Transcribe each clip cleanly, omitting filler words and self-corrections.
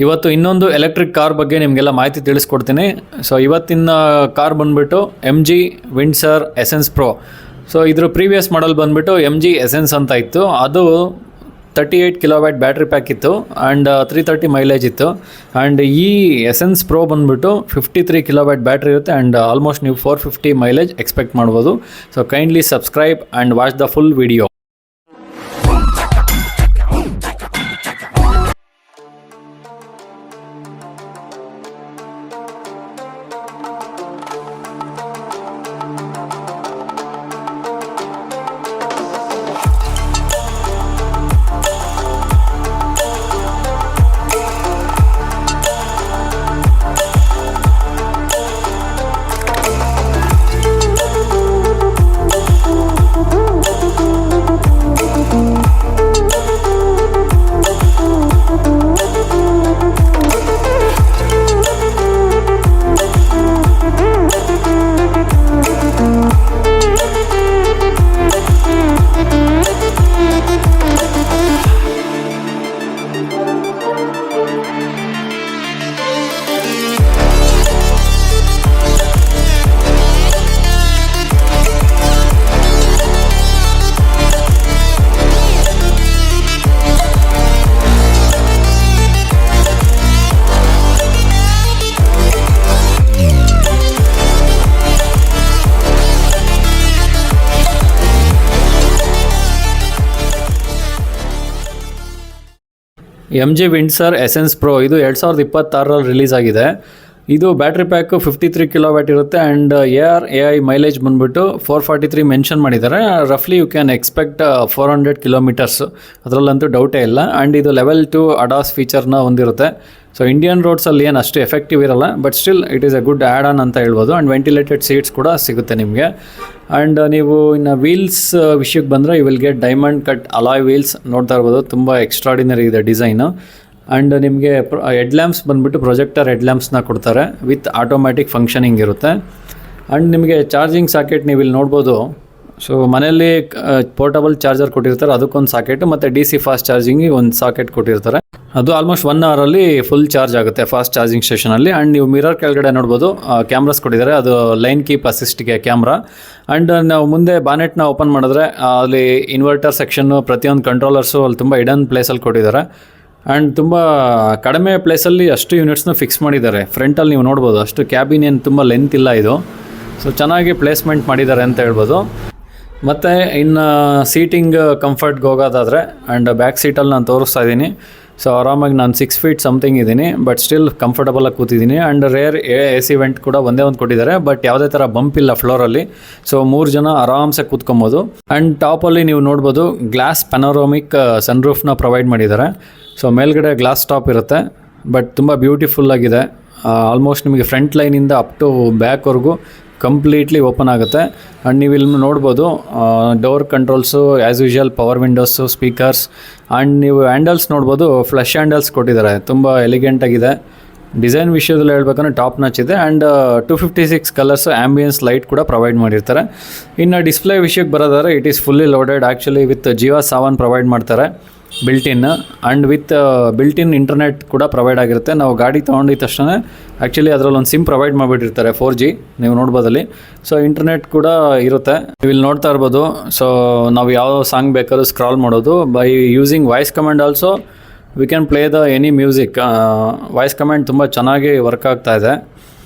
ಇವತ್ತು ಇನ್ನೊಂದು electric car ಬಗ್ಗೆ ನಿಮಗೆಲ್ಲ ಮಾಹಿತಿ ತಿಳಿಸ್ಕೊಡ್ತೀನಿ. ಸೊ ಇವತ್ತಿನ ಕಾರ್ ಬಂದುಬಿಟ್ಟು MG Windsor essence pro. So ಇದ್ರ ಪ್ರೀವಿಯಸ್ ಮಾಡಲ್ ಬಂದುಬಿಟ್ಟು MG ಎಸೆನ್ಸ್ ಅಂತ ಇತ್ತು. ಅದು 38 ಕಿಲೋವ್ಯಾಟ್ ಬ್ಯಾಟ್ರಿ ಪ್ಯಾಕ್ ಇತ್ತು ಆ್ಯಂಡ್ 330 ಮೈಲೇಜ್ ಇತ್ತು. ಆ್ಯಂಡ್ ಈ ಎಸೆನ್ಸ್ ಪ್ರೋ ಬಂದುಬಿಟ್ಟು 53 ಕಿಲೋವ್ಯಾಟ್ ಬ್ಯಾಟ್ರಿ ಇರುತ್ತೆ ಆ್ಯಂಡ್ ಆಲ್ಮೋಸ್ಟ್ ನೀವು 450 ಮೈಲೇಜ್ ಎಕ್ಸ್ಪೆಕ್ಟ್ ಮಾಡ್ಬೋದು. So kindly subscribe and watch the full video. MG Windsor essence pro ಇದು 2026ರಲ್ಲಿ ರಿಲೀಸ್ ಆಗಿದೆ. ಇದು ಬ್ಯಾಟ್ರಿ ಪ್ಯಾಕು 53 ಕಿಲೋವ್ಯಾಟ್ ಇರುತ್ತೆ ಆ್ಯಂಡ್ AI ಮೈಲೇಜ್ ಬಂದುಬಿಟ್ಟು 443 ಮೆನ್ಷನ್ ಮಾಡಿದ್ದಾರೆ. ರಫ್ಲಿ ಯು ಕ್ಯಾನ್ ಎಕ್ಸ್ಪೆಕ್ಟ್ 400 ಕಿಲೋಮೀಟರ್ಸ್, ಅದರಲ್ಲಂತೂ ಡೌಟೇ ಇಲ್ಲ. ಆ್ಯಂಡ್ ಇದು ಲೆವೆಲ್ 2 ಅಡಾಸ್ ಫೀಚರ್ನ ಹೊಂದಿರುತ್ತೆ. ಸೊ ಇಂಡಿಯನ್ ರೋಡ್ಸಲ್ಲಿ ಏನು ಅಷ್ಟು ಎಫೆಕ್ಟಿವ್ ಇರಲ್ಲ, but still it is A good add on ಅಂತ ಹೇಳ್ಬೋದು. ಆ್ಯಂಡ್ ವೆಂಟಿಲೇಟೆಡ್ ಸೀಟ್ಸ್ ಕೂಡ ಸಿಗುತ್ತೆ ನಿಮಗೆ. ಆ್ಯಂಡ್ ನೀವು ಇನ್ನು ವೀಲ್ಸ್ ವಿಷಯಕ್ಕೆ ಬಂದರೆ you will get diamond cut alloy wheels ನೋಡ್ತಾ ಇರ್ಬೋದು. ತುಂಬ ಎಕ್ಸ್ಟ್ರಾಡಿನರಿ ಇದೆ ಡಿಸೈನು. ಆ್ಯಂಡ್ ನಿಮಗೆ ಹೆಡ್ ಲ್ಯಾಂಪ್ಸ್ ಬಂದುಬಿಟ್ಟು ಪ್ರೊಜೆಕ್ಟರ್ ಹೆಡ್ ಲ್ಯಾಂಪ್ಸ್ನ ಕೊಡ್ತಾರೆ ವಿತ್ ಆಟೋಮ್ಯಾಟಿಕ್ ಫಂಕ್ಷನಿಂಗ್ ಇರುತ್ತೆ. ಆ್ಯಂಡ್ ನಿಮಗೆ ಚಾರ್ಜಿಂಗ್ ಸಾಕೆಟ್ ನೀವು ಇಲ್ಲಿ ನೋಡ್ಬೋದು. ಸೊ ಮನೆಯಲ್ಲಿ ಪೋರ್ಟಬಲ್ ಚಾರ್ಜರ್ ಕೊಟ್ಟಿರ್ತಾರೆ, ಅದಕ್ಕೊಂದು ಸಾಕೆಟ್, ಮತ್ತು DC ಫಾಸ್ಟ್ ಚಾರ್ಜಿಂಗಿಗೆ ಒಂದು ಸಾಕೆಟ್ ಕೊಟ್ಟಿರ್ತಾರೆ. ಅದು ಆಲ್ಮೋಸ್ಟ್ 1 ಅವರಲ್ಲಿ ಫುಲ್ ಚಾರ್ಜ್ ಆಗುತ್ತೆ ಫಾಸ್ಟ್ ಚಾರ್ಜಿಂಗ್ ಸ್ಟೇಷನಲ್ಲಿ. ಆ್ಯಂಡ್ ನೀವು ಮಿರರ್ ಕೆಳಗಡೆ ನೋಡ್ಬೋದು ಕ್ಯಾಮ್ರಾಸ್ ಕೊಟ್ಟಿದ್ದಾರೆ, ಅದು ಲೈನ್ ಕೀಪ್ ಅಸಿಸ್ಟ್ಗೆ ಕ್ಯಾಮ್ರಾ. ಆ್ಯಂಡ್ ನಾವು ಮುಂದೆ ಬಾನೆಟ್ನ ಓಪನ್ ಮಾಡಿದ್ರೆ ಅಲ್ಲಿ ಇನ್ವರ್ಟರ್ ಸೆಕ್ಷನ್ನು, ಪ್ರತಿಯೊಂದು ಕಂಟ್ರೋಲರ್ಸು ಅಲ್ಲಿ ತುಂಬ ಇಡನ್ ಪ್ಲೇಸಲ್ಲಿ ಕೊಟ್ಟಿದ್ದಾರೆ. ಆ್ಯಂಡ್ ತುಂಬ ಕಡಿಮೆ ಪ್ಲೇಸಲ್ಲಿ ಅಷ್ಟು ಯೂನಿಟ್ಸ್ನ ಫಿಕ್ಸ್ ಮಾಡಿದ್ದಾರೆ. ಫ್ರಂಟಲ್ಲಿ ನೀವು ನೋಡ್ಬೋದು, ಅಷ್ಟು ಕ್ಯಾಬಿನ್ ಏನು ತುಂಬ ಲೆಂತ್ ಇಲ್ಲ ಇದು. ಸೊ ಚೆನ್ನಾಗಿ ಪ್ಲೇಸ್ಮೆಂಟ್ ಮಾಡಿದ್ದಾರೆ ಅಂತ ಹೇಳ್ಬೋದು. ಮತ್ತು ಇನ್ನು ಸೀಟಿಂಗ್ ಕಂಫರ್ಟ್ಗೆ ಹೋಗೋದಾದರೆ ಆ್ಯಂಡ್ ಬ್ಯಾಕ್ ಸೀಟಲ್ಲಿ ನಾನು ತೋರಿಸ್ತಾ ಇದ್ದೀನಿ. ಸೊ ಆರಾಮಾಗಿ ನಾನು 6 ಫೀಟ್ ಸಮಥಿಂಗ್ ಇದ್ದೀನಿ, ಬಟ್ ಸ್ಟಿಲ್ ಕಂಫರ್ಟಬಲಾಗಿ ಕೂತಿದ್ದೀನಿ. ಆ್ಯಂಡ್ ರೇರ್ AC ವೆಂಟ್ ಕೂಡ ಒಂದೇ ಒಂದು ಕೊಟ್ಟಿದ್ದಾರೆ, ಬಟ್ ಯಾವುದೇ ಥರ ಬಂಪ್ ಇಲ್ಲ ಫ್ಲೋರಲ್ಲಿ. ಸೊ 3 ಜನ ಆರಾಮ್ಸೆ ಕೂತ್ಕೊಬೋದು. ಆ್ಯಂಡ್ ಟಾಪಲ್ಲಿ ನೀವು ನೋಡ್ಬೋದು ಗ್ಲಾಸ್ ಪೆನೋರಾಮಿಕ್ ಸನ್ರೂಫ್ನ ಪ್ರೊವೈಡ್ ಮಾಡಿದ್ದಾರೆ. ಸೊ ಮೇಲ್ಗಡೆ ಗ್ಲಾಸ್ ಟಾಪ್ ಇರುತ್ತೆ, ಬಟ್ ತುಂಬ ಬ್ಯೂಟಿಫುಲ್ಲಾಗಿದೆ. ಆಲ್ಮೋಸ್ಟ್ ನಿಮಗೆ ಫ್ರಂಟ್ ಲೈನಿಂದ ಅಪ್ ಟು ಬ್ಯಾಕ್ವರೆಗೂ ಕಂಪ್ಲೀಟ್ಲಿ ಓಪನ್ ಆಗುತ್ತೆ. ಆ್ಯಂಡ್ ನೀವು ಇಲ್ಲಿ ನೋಡ್ಬೋದು door controls as usual, power windows, speakers. And ನೀವು ಹ್ಯಾಂಡಲ್ಸ್ ನೋಡ್ಬೋದು, ಫ್ಲಶ್ ಹ್ಯಾಂಡಲ್ಸ್ ಕೊಟ್ಟಿದ್ದಾರೆ, ತುಂಬ ಎಲಿಗೆಂಟಾಗಿದೆ. ಡಿಸೈನ್ ವಿಷಯದಲ್ಲಿ ಹೇಳ್ಬೇಕಂದ್ರೆ ಟಾಪ್ ನಾಚ್ ಇದೆ. ಆ್ಯಂಡ್ 256 ಕಲರ್ಸ್ ಆ್ಯಂಬಿಯನ್ಸ್ ಲೈಟ್ ಕೂಡ ಪ್ರೊವೈಡ್ ಮಾಡಿರ್ತಾರೆ. ಇನ್ನು ಡಿಸ್ಪ್ಲೇ ವಿಷಯಕ್ಕೆ ಬರೋದಾದ್ರೆ it is fully loaded actually with Jiva Saavn provide ಮಾಡ್ತಾರೆ built-in. And with built-in internet ಕೂಡ ಪ್ರೊವೈಡ್ ಆಗಿರುತ್ತೆ. ನಾವು ಗಾಡಿ ತೊಗೊಂಡಿದ್ದ ತಕ್ಷಣ ಆ್ಯಕ್ಚುಲಿ ಅದರಲ್ಲಿ ಒಂದು ಸಿಮ್ ಪ್ರೊವೈಡ್ ಮಾಡಿಬಿಟ್ಟಿರ್ತಾರೆ 4G, ನೀವು ನೋಡ್ಬೋದಲ್ಲಿ. ಸೊ ಇಂಟರ್ನೆಟ್ ಕೂಡ ಇರುತ್ತೆ, ನೀವು ಇಲ್ಲಿ ನೋಡ್ತಾ ಇರ್ಬೋದು. ಸೊ ನಾವು ಯಾವ ಸಾಂಗ್ ಬೇಕಾದ್ರೂ ಸ್ಕ್ರಾಲ್ ಮಾಡೋದು by using voice command. Also we can play the any music. Voice command ತುಂಬ ಚೆನ್ನಾಗಿ ವರ್ಕ್ ಆಗ್ತಾ ಇದೆ.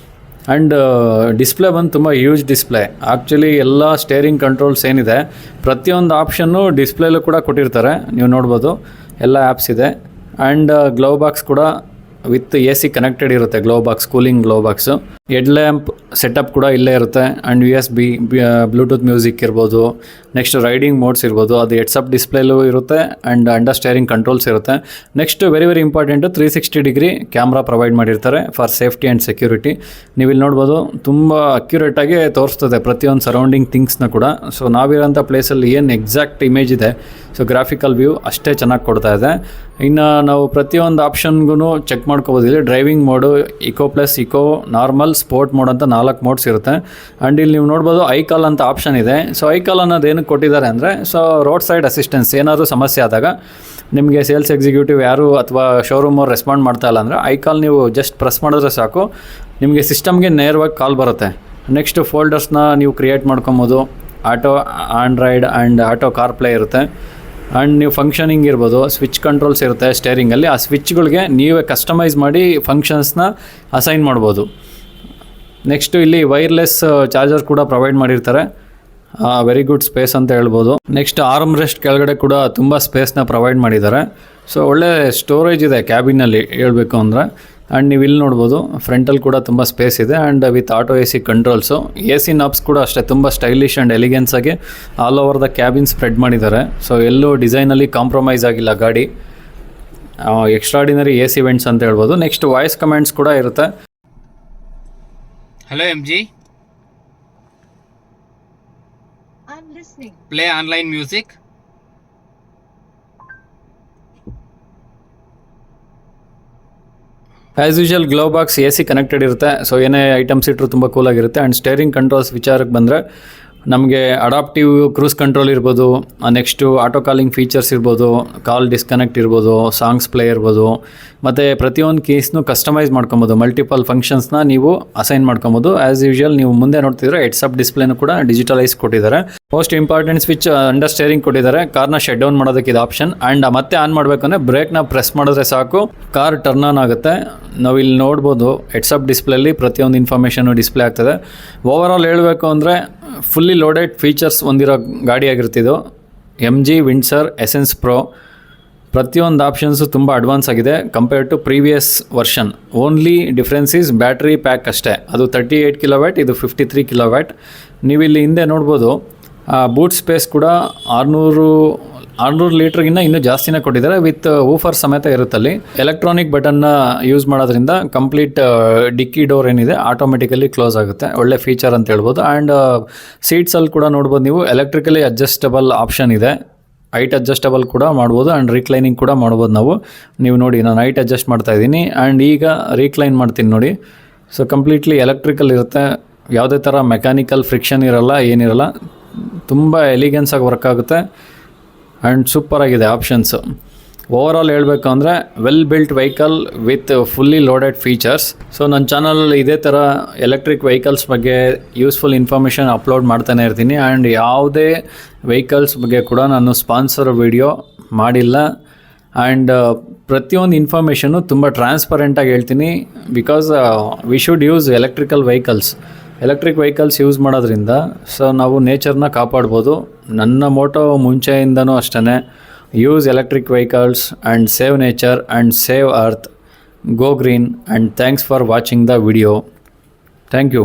ಆ್ಯಂಡ್ ಡಿಸ್ಪ್ಲೇ ಬಂದು ತುಂಬ ಹ್ಯೂಜ್ ಡಿಸ್ಪ್ಲೇ. ಆ್ಯಕ್ಚುಲಿ ಎಲ್ಲ ಸ್ಟೇರಿಂಗ್ ಕಂಟ್ರೋಲ್ಸ್ ಏನಿದೆ ಪ್ರತಿಯೊಂದು ಆಪ್ಷನ್ನು ಡಿಸ್ಪ್ಲೇಲೂ ಕೂಡ ಕೊಟ್ಟಿರ್ತಾರೆ, ನೀವು ನೋಡ್ಬೋದು. ಎಲ್ಲ ಆ್ಯಪ್ಸ್ ಇದೆ. ಆ್ಯಂಡ್ ಗ್ಲೋ ಬಾಕ್ಸ್ ಕೂಡ ವಿತ್ AC ಕನೆಕ್ಟೆಡ್ ಇರುತ್ತೆ, glow box, cooling glow box. Head lamp setup ಕೂಡ ಇಲ್ಲೇ ಇರುತ್ತೆ. ಆ್ಯಂಡ್ USB ಬ್ಲೂಟೂತ್ ಮ್ಯೂಸಿಕ್ ಇರ್ಬೋದು, ನೆಕ್ಸ್ಟ್ ರೈಡಿಂಗ್ ಮೋಡ್ಸ್ ಇರ್ಬೋದು, ಅದು ಹೆಡ್ಸಪ್ ಡಿಸ್ಪ್ಲೇಲೂ ಇರುತ್ತೆ. ಆ್ಯಂಡ್ ಅಂಡರ್ ಸ್ಟೇರಿಂಗ್ ಕಂಟ್ರೋಲ್ಸ್ ಇರುತ್ತೆ. Next very important 360 degree camera provide ಮಾಡಿರ್ತಾರೆ ಫಾರ್ ಸೇಫ್ಟಿ ಆ್ಯಂಡ್ ಸೆಕ್ಯೂರಿಟಿ. ನೀವು ಇಲ್ಲಿ ನೋಡ್ಬೋದು, ತುಂಬ ಅಕ್ಯುರೇಟಾಗಿ ತೋರಿಸ್ತದೆ ಪ್ರತಿಯೊಂದು ಸರೌಂಡಿಂಗ್ ಥಿಂಗ್ಸ್ನ ಕೂಡ. ಸೊ ನಾವಿರೋಂಥ ಪ್ಲೇಸಲ್ಲಿ ಏನು ಎಕ್ಸಾಕ್ಟ್ ಇಮೇಜ್ ಇದೆ, ಸೊ ಗ್ರಾಫಿಕಲ್ ವ್ಯೂ ಅಷ್ಟೇ ಚೆನ್ನಾಗಿ ಕೊಡ್ತಾ ಇದೆ. ಇನ್ನು ನಾವು ಪ್ರತಿಯೊಂದು ಆಪ್ಷನ್ಗೂ ಚೆಕ್ ಮಾಡ್ಕೋಬೋದು. ಇಲ್ಲಿ driving mode, eco plus eco, normal, sport mode ಅಂತ 4 ಮೋಡ್ಸ್ ಇರುತ್ತೆ. ಆ್ಯಂಡ್ ಇಲ್ಲಿ ನೀವು ನೋಡ್ಬೋದು ಐಕಾಲ್ ಅಂತ ಆಪ್ಷನ್ ಇದೆ. ಸೊ ಐಕಾಲ್ ಅನ್ನೋದು ಏನಕ್ಕೆ ಕೊಟ್ಟಿದ್ದಾರೆ ಅಂದರೆ, ಸೊ ರೋಡ್ ಸೈಡ್ ಅಸಿಸ್ಟೆನ್ಸ್ ಏನಾದರೂ ಸಮಸ್ಯೆ ಆದಾಗ ನಿಮಗೆ ಸೇಲ್ಸ್ ಎಕ್ಸಿಕ್ಯೂಟಿವ್ ಯಾರು ಅಥವಾ ಶೋರೂಮ್ ಅವ್ರು ರೆಸ್ಪಾಂಡ್ ಮಾಡ್ತಾ ಇಲ್ಲ ಅಂದರೆ ಐಕಾಲ್ ನೀವು ಜಸ್ಟ್ ಪ್ರೆಸ್ ಮಾಡಿದ್ರೆ ಸಾಕು, ನಿಮಗೆ ಸಿಸ್ಟಮ್ಗೆ ನೇರವಾಗಿ ಕಾಲ್ ಬರುತ್ತೆ. ನೆಕ್ಸ್ಟ್ ಫೋಲ್ಡರ್ಸ್ನ ನೀವು ಕ್ರಿಯೇಟ್ ಮಾಡ್ಕೊಬೋದು. Auto Android and auto car play ಇರುತ್ತೆ. ಆ್ಯಂಡ್ ನೀವು ಫಂಕ್ಷನಿಂಗ್ ಇರ್ಬೋದು, ಸ್ವಿಚ್ ಕಂಟ್ರೋಲ್ಸ್ ಇರುತ್ತೆ ಸ್ಟೇರಿಂಗಲ್ಲಿ. ಆ ಸ್ವಿಚ್ಗಳಿಗೆ ನೀವೇ ಕಸ್ಟಮೈಸ್ ಮಾಡಿ ಫಂಕ್ಷನ್ಸ್ನ ಅಸೈನ್ ಮಾಡ್ಬೋದು. ನೆಕ್ಸ್ಟು ಇಲ್ಲಿ ವೈರ್ಲೆಸ್ ಚಾರ್ಜರ್ ಕೂಡ ಪ್ರೊವೈಡ್ ಮಾಡಿರ್ತಾರೆ. ವೆರಿ ಗುಡ್ ಸ್ಪೇಸ್ ಅಂತ ಹೇಳ್ಬೋದು. ನೆಕ್ಸ್ಟ್ ಆರ್ಮ್ ರೆಸ್ಟ್ ಕೆಳಗಡೆ ಕೂಡ ತುಂಬ ಸ್ಪೇಸ್ನ ಪ್ರೊವೈಡ್ ಮಾಡಿದ್ದಾರೆ. ಸೊ ಒಳ್ಳೆ ಸ್ಟೋರೇಜ್ ಇದೆ ಕ್ಯಾಬಿನಲ್ಲಿ ಹೇಳಬೇಕು ಅಂದರೆ. ಆ್ಯಂಡ್ ನೀವು ಇಲ್ಲಿ ನೋಡ್ಬೋದು ಫ್ರಂಟಲ್ಲಿ ಕೂಡ ತುಂಬ ಸ್ಪೇಸ್ ಇದೆ. And with auto AC controls, AC knobs ಕೂಡ ಅಷ್ಟೇ ತುಂಬ ಸ್ಟೈಲಿಶ್ ಆ್ಯಂಡ್ ಎಲಿಗೆನ್ಸ್ ಆಗಿ all over the cabin spread ಮಾಡಿದ್ದಾರೆ. ಸೊ ಎಲ್ಲೂ ಡಿಸೈನಲ್ಲಿ ಕಾಂಪ್ರಮೈಸ್ ಆಗಿಲ್ಲ ಗಾಡಿ. ಎಕ್ಸ್ಟ್ರಾಡಿನರಿ AC ವೆಂಟ್ಸ್ ಅಂತ ಹೇಳ್ಬೋದು. ನೆಕ್ಸ್ಟ್ ವಾಯ್ಸ್ ಕಮೆಂಟ್ಸ್ ಕೂಡ ಇರುತ್ತೆ. Hello MG. I'm listening. Play online music. As usual glow box AC connected ಇರುತ್ತೆ. ಸೊ ಏನೇ ಐಟಮ್ಸ್ ಇಟ್ಟರು ತುಂಬ ಕೂಲಾಗಿರುತ್ತೆ. ಆ್ಯಂಡ್ ಸ್ಟೇರಿಂಗ್ ಕಂಟ್ರೋಲ್ಸ್ ವಿಚಾರಕ್ಕೆ ಬಂದರೆ ನಮಗೆ ಅಡಾಪ್ಟಿವ್ ಕ್ರೂಸ್ ಕಂಟ್ರೋಲ್ ಇರ್ಬೋದು, ನೆಕ್ಸ್ಟು ಆಟೋ ಕಾಲಿಂಗ್ ಫೀಚರ್ಸ್ ಇರ್ಬೋದು, ಕಾಲ್ ಡಿಸ್ಕನೆಕ್ಟ್ ಇರ್ಬೋದು, ಸಾಂಗ್ಸ್ ಪ್ಲೇ ಇರ್ಬೋದು, ಮತ್ತು ಪ್ರತಿಯೊಂದು ಕೇಸ್ನು ಕಸ್ಟಮೈಸ್ ಮಾಡ್ಕೊಬೋದು. ಮಲ್ಟಿಪಲ್ ಫಂಕ್ಷನ್ಸ್ನ ನೀವು ಅಸೈನ್ ಮಾಡ್ಕೊಬೋದು. ಆ್ಯಸ್ ಯೂಶುವಲ್ ನೀವು ಮುಂದೆ ನೋಡ್ತಿದ್ರೆ ಹೆಡ್ಸ್ ಅಪ್ ಡಿಸ್ಪ್ಲೇನು ಕೂಡ ಡಿಜಿಟಲೈಸ್ ಕೊಟ್ಟಿದ್ದಾರೆ. Most important switch under steering ಕೊಟ್ಟಿದ್ದಾರೆ. ಕಾರ್ನ ಶಟ್ ಡೌನ್ ಮಾಡೋದಕ್ಕೆ ಇದು ಆಪ್ಷನ್. ಆ್ಯಂಡ್ ಮತ್ತೆ ಆನ್ ಮಾಡಬೇಕಂದ್ರೆ ಬ್ರೇಕ್ನ ಪ್ರೆಸ್ ಮಾಡಿದ್ರೆ ಸಾಕು, ಕಾರ್ ಟರ್ನ್ ಆನ್ ಆಗುತ್ತೆ. ನಾವು ಇಲ್ಲಿ ನೋಡ್ಬೋದು ಹೆಡ್ಸ್ ಅಪ್ ಡಿಸ್ಪ್ಲೇಲಿ ಪ್ರತಿಯೊಂದು ಇನ್ಫಾರ್ಮೇಷನು ಡಿಸ್ಪ್ಲೇ ಆಗ್ತದೆ. ಓವರಾಲ್ ಹೇಳಬೇಕು ಅಂದರೆ ಫುಲ್ಲಿ ಲೋಡೆಡ್ ಫೀಚರ್ಸ್ ಹೊಂದಿರೋ ಗಾಡಿಯಾಗಿರ್ತಿದ್ದು MG ವಿಂಡ್ಸರ್ ಎಸೆನ್ಸ್ ಪ್ರೋ. ಪ್ರತಿಯೊಂದು ಆಪ್ಷನ್ಸು ತುಂಬ ಅಡ್ವಾನ್ಸ್ ಆಗಿದೆ compared to previous version. Only difference is battery pack ಅಷ್ಟೇ. ಅದು 38 ಕಿಲೋವ್ಯಾಟ್, ಇದು 53 ಕಿಲೋವ್ಯಾಟ್. ನೀವು ಇಲ್ಲಿ ಹಿಂದೆ ನೋಡ್ಬೋದು ಬೂಟ್ ಸ್ಪೇಸ್ ಕೂಡ 600 ಲೀಟ್ರ್ಗಿನ್ನ ಇನ್ನೂ ಜಾಸ್ತಿನೇ ಕೊಟ್ಟಿದ್ದಾರೆ. ವಿತ್ ವೂಫರ್ ಸಮೇತ ಇರುತ್ತಲ್ಲಿ. ಎಲೆಕ್ಟ್ರಾನಿಕ್ ಬಟನ್ನ ಯೂಸ್ ಮಾಡೋದ್ರಿಂದ ಕಂಪ್ಲೀಟ್ ಡಿಕ್ಕಿ ಡೋರ್ ಏನಿದೆ ಆಟೋಮೆಟಿಕಲಿ ಕ್ಲೋಸ್ ಆಗುತ್ತೆ. ಒಳ್ಳೆ ಫೀಚರ್ ಅಂತ ಹೇಳ್ಬೋದು. ಆ್ಯಂಡ್ ಸೀಟ್ಸಲ್ಲಿ ಕೂಡ ನೋಡ್ಬೋದು ನೀವು ಎಲೆಕ್ಟ್ರಿಕಲಿ ಅಡ್ಜಸ್ಟಬಲ್ ಆಪ್ಷನ್ ಇದೆ. ಹೈಟ್ ಅಡ್ಜಸ್ಟಬಲ್ ಕೂಡ ಮಾಡ್ಬೋದು ಆ್ಯಂಡ್ ರೀಕ್ಲೈನಿಂಗ್ ಕೂಡ ಮಾಡ್ಬೋದು ನೀವು ನೋಡಿ ನಾನು ಹೈಟ್ ಅಡ್ಜಸ್ಟ್ ಮಾಡ್ತಾ ಇದ್ದೀನಿ ಆ್ಯಂಡ್ ಈಗ ರೀಕ್ಲೈನ್ ಮಾಡ್ತೀನಿ ನೋಡಿ. ಸೊ ಕಂಪ್ಲೀಟ್ಲಿ ಎಲೆಕ್ಟ್ರಿಕಲ್ ಇರುತ್ತೆ. ಯಾವುದೇ ಥರ ಮೆಕ್ಯಾನಿಕಲ್ ಫ್ರಿಕ್ಷನ್ ಇರಲ್ಲ, ಏನಿರಲ್ಲ. ತುಂಬ ಎಲಿಗೆನ್ಸಾಗಿ ವರ್ಕ್ ಆಗುತ್ತೆ ಆ್ಯಂಡ್ ಸೂಪರಾಗಿದೆ ಆಪ್ಷನ್ಸು. ಓವರಾಲ್ ಹೇಳಬೇಕು ಅಂದರೆ well built vehicle with fully loaded features. So ನನ್ನ ಚಾನಲಲ್ಲಿ ಇದೇ ಥರ ಎಲೆಕ್ಟ್ರಿಕ್ ವೆಹಿಕಲ್ಸ್ ಬಗ್ಗೆ ಯೂಸ್ಫುಲ್ ಇನ್ಫಾರ್ಮೇಷನ್ ಅಪ್ಲೋಡ್ ಮಾಡ್ತಾನೆ ಇರ್ತೀನಿ. ಆ್ಯಂಡ್ ಯಾವುದೇ ವೆಹಿಕಲ್ಸ್ ಬಗ್ಗೆ ಕೂಡ ನಾನು ಸ್ಪಾನ್ಸರ್ ವಿಡಿಯೋ ಮಾಡಿಲ್ಲ. ಆ್ಯಂಡ್ ಪ್ರತಿಯೊಂದು ಇನ್ಫಾರ್ಮೇಷನ್ನು ತುಂಬ ಟ್ರಾನ್ಸ್ಪರೆಂಟಾಗಿ ಹೇಳ್ತೀನಿ. Because we should use electrical vehicles use ಮಾಡೋದ್ರಿಂದ ಸೊ ನಾವು ನೇಚರ್ನ ಕಾಪಾಡ್ಬೋದು. ನನ್ನ ಮೋಟೋ ಮುಂಚೆಯಿಂದನೂ ಅಷ್ಟೇ, use electric vehicles and save nature and save earth. Go green and thanks for watching the video. Thank you.